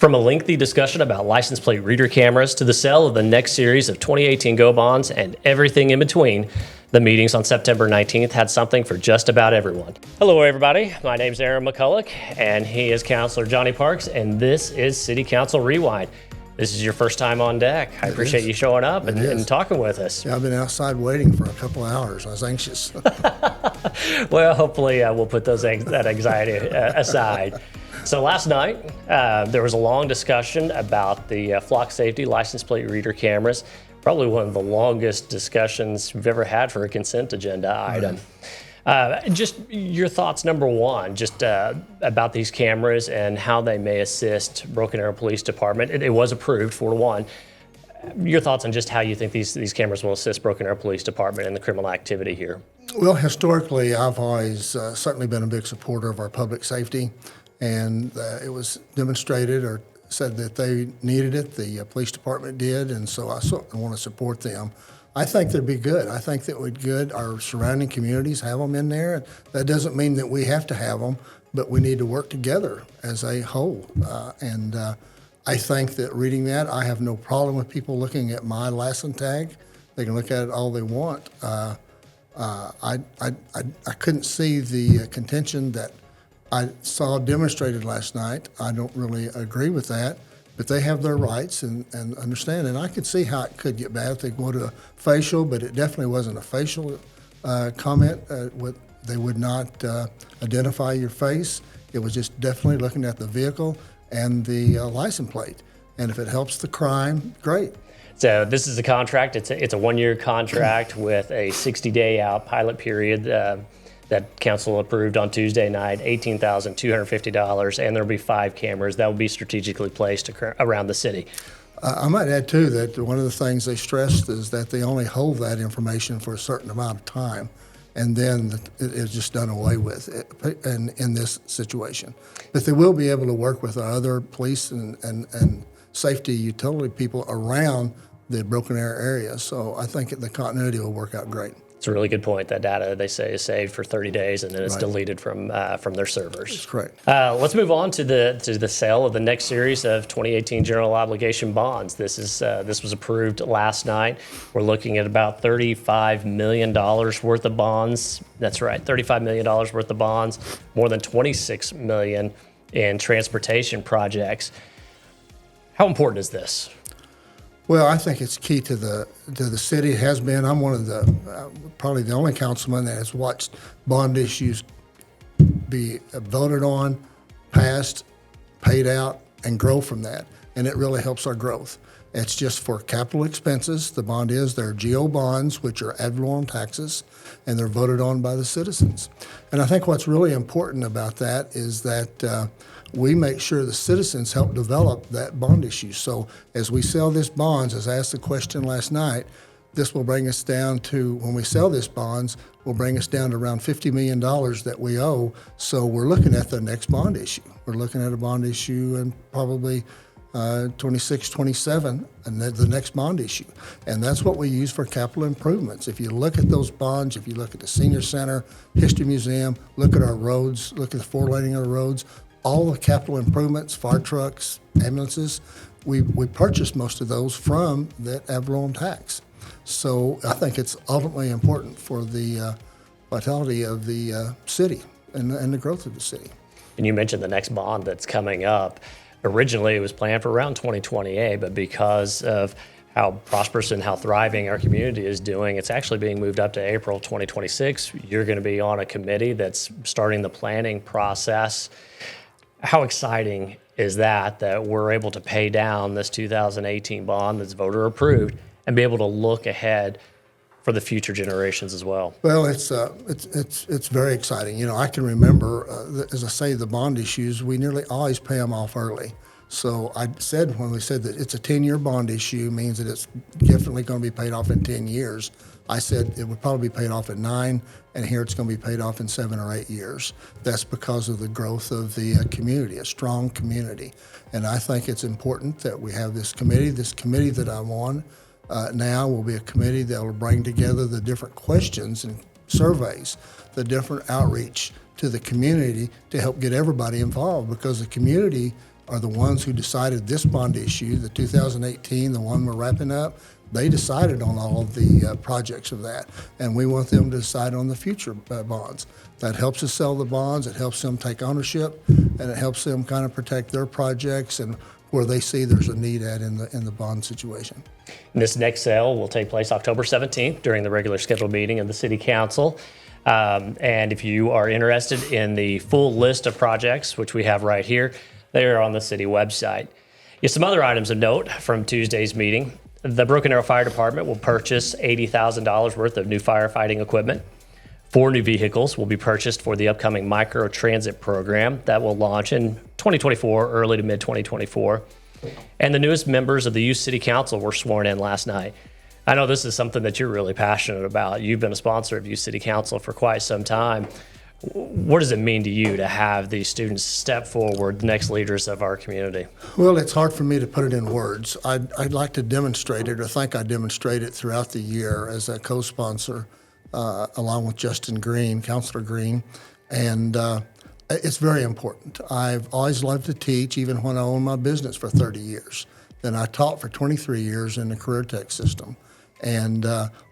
From a lengthy discussion about license plate reader cameras to the sale of the next series of 2018 Go bonds and everything in between, the meetings on September 19th had something for just about everyone. Hello, everybody. My name's Aaron McCulloch, and he is Councilor Johnny Parks, and this is City Council Rewind. This is your first time on deck. I appreciate you showing up and talking with us. Yeah, I've been outside waiting for a couple of hours. I was anxious. Well, hopefully we'll put that anxiety aside. So last night, there was a long discussion about the flock safety license plate reader cameras, probably one of the longest discussions we've ever had for a consent agenda item. Just your thoughts, number one, just about these cameras and how they may assist Broken Arrow Police Department. It was approved 4-1. Your thoughts on just how you think these cameras will assist Broken Arrow Police Department in the criminal activity here? Well, historically, I've always certainly been a big supporter of our public safety, and it was demonstrated or said that they needed it. The police department did, and so I certainly want to support them. I think they'd be good. I think that would good. Our surrounding communities have them in there. That doesn't mean that we have to have them, but we need to work together as a whole. I think that reading that, I have no problem with people looking at my license tag. They can look at it all they want. I couldn't see the contention that I saw demonstrated last night. I don't really agree with that. But they have their rights and understand. And I could see how it could get bad if they go to a facial, but it definitely wasn't a facial comment. They would not identify your face. It was just definitely looking at the vehicle and the license plate. And if it helps the crime, great. So this is a contract. It's a one-year contract with a 60-day out pilot period. That council approved on Tuesday night, $18,250, and there'll be 5 cameras that will be strategically placed around the city. I might add, too, that one of the things they stressed is that they only hold that information for a certain amount of time, and then it's just done away with in this situation. But they will be able to work with our other police and safety utility people around the Broken Arrow area, so I think the continuity will work out great. It's a really good point. That data, they say, is saved for 30 days and then it's deleted from their servers. That's correct. Let's move on to the sale of the next series of 2018 general obligation bonds. This was approved last night. We're looking at about $35 million worth of bonds. That's right, $35 million worth of bonds, more than $26 million in transportation projects. How important is this? Well, I think it's key to the city. It has been. I'm one of the probably the only councilman that has watched bond issues be voted on, passed, paid out, and grow from that. And it really helps our growth. It's just for capital expenses. The bond is they're GO bonds, which are ad valorem taxes, and they're voted on by the citizens. And I think what's really important about that is that we make sure the citizens help develop that bond issue. So as we sell this bonds, as I asked the question last night, this will bring us down to, when we sell this bonds, will bring us down to around $50 million that we owe. So we're looking at the next bond issue. We're looking at a bond issue in probably 26, 27, and the next bond issue. And that's what we use for capital improvements. If you look at those bonds, if you look at the Senior Center, History Museum, look at our roads, look at the 4-laning of the roads, all the capital improvements, fire trucks, ambulances, we purchased most of those from that ad valorem tax. So I think it's ultimately important for the vitality of the city and the growth of the city. And you mentioned the next bond that's coming up. Originally, it was planned for around 2028, but because of how prosperous and how thriving our community is doing, it's actually being moved up to April 2026. You're going to be on a committee that's starting the planning process. How exciting is that we're able to pay down this 2018 bond that's voter approved and be able to look ahead for the future generations as well? Well, it's very exciting. You know, I can remember, as I say, the bond issues, we nearly always pay them off early. So I said, when we said that it's a 10-year bond issue, means that it's definitely going to be paid off in 10 years. I said it would probably be paid off in 9, and here it's going to be paid off in 7 or 8 years. That's because of the growth of the community, a strong community. And I think it's important that we have this committee. This committee that I'm on now will be a committee that will bring together the different questions and surveys, the different outreach to the community to help get everybody involved, because the community are the ones who decided this bond issue, the 2018, the one we're wrapping up. They decided on all of the projects of that, and we want them to decide on the future bonds. That helps us sell the bonds, it helps them take ownership, and it helps them kind of protect their projects and where they see there's a need at in the bond situation. And this next sale will take place October 17th during the regular scheduled meeting of the City Council. And if you are interested in the full list of projects, which we have right here, they are on the city website. Some other items of note from Tuesday's meeting. The Broken Arrow Fire Department will purchase $80,000 worth of new firefighting equipment. 4 new vehicles will be purchased for the upcoming micro transit program that will launch in 2024, early to mid 2024. And the newest members of the Youth City Council were sworn in last night. I know this is something that you're really passionate about. You've been a sponsor of Youth City Council for quite some time. What does it mean to you to have these students step forward, the next leaders of our community? Well, it's hard for me to put it in words. I'd like to demonstrate it, or think I demonstrate it throughout the year as a co-sponsor, along with Justin Green, Councilor Green, and it's very important. I've always loved to teach, even when I owned my business for 30 years. Then I taught for 23 years in the career tech system. And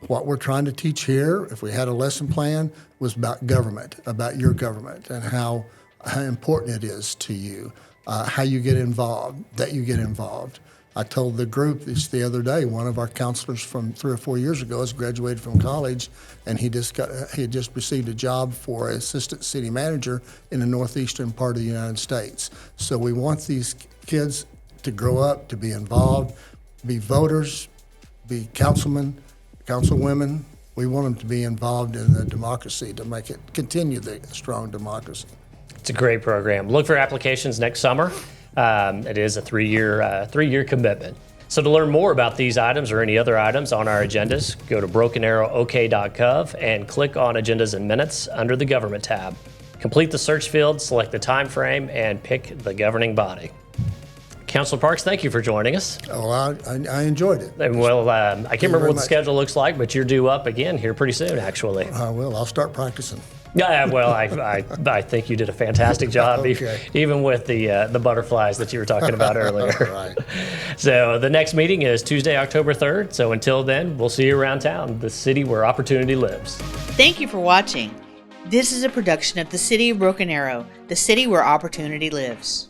what we're trying to teach here, if we had a lesson plan, was about government, about your government, and how important it is to you, how you get involved, that you get involved. I told the group this the other day, one of our counselors from 3 or 4 years ago has graduated from college, and he had just received a job for assistant city manager in the northeastern part of the United States. So we want these kids to grow up, to be involved, be voters, be councilmen, councilwomen. We want them to be involved in the democracy to make it continue the strong democracy. It's a great program. Look for applications next summer. It is a three-year commitment. So to learn more about these items or any other items on our agendas, go to brokenarrowok.gov and click on Agendas and Minutes under the Government tab. Complete the search field, select the time frame, and pick the governing body. Councilor Parks, thank you for joining us. Oh, I enjoyed it. Well, I can't remember what the schedule looks like, but you're due up again here pretty soon, actually. I will. I'll start practicing. Yeah, well, I think you did a fantastic job, Okay. even with the butterflies that you were talking about earlier. Right. So the next meeting is Tuesday, October 3rd. So until then, we'll see you around town, the city where opportunity lives. Thank you for watching. This is a production of the City of Broken Arrow, the city where opportunity lives.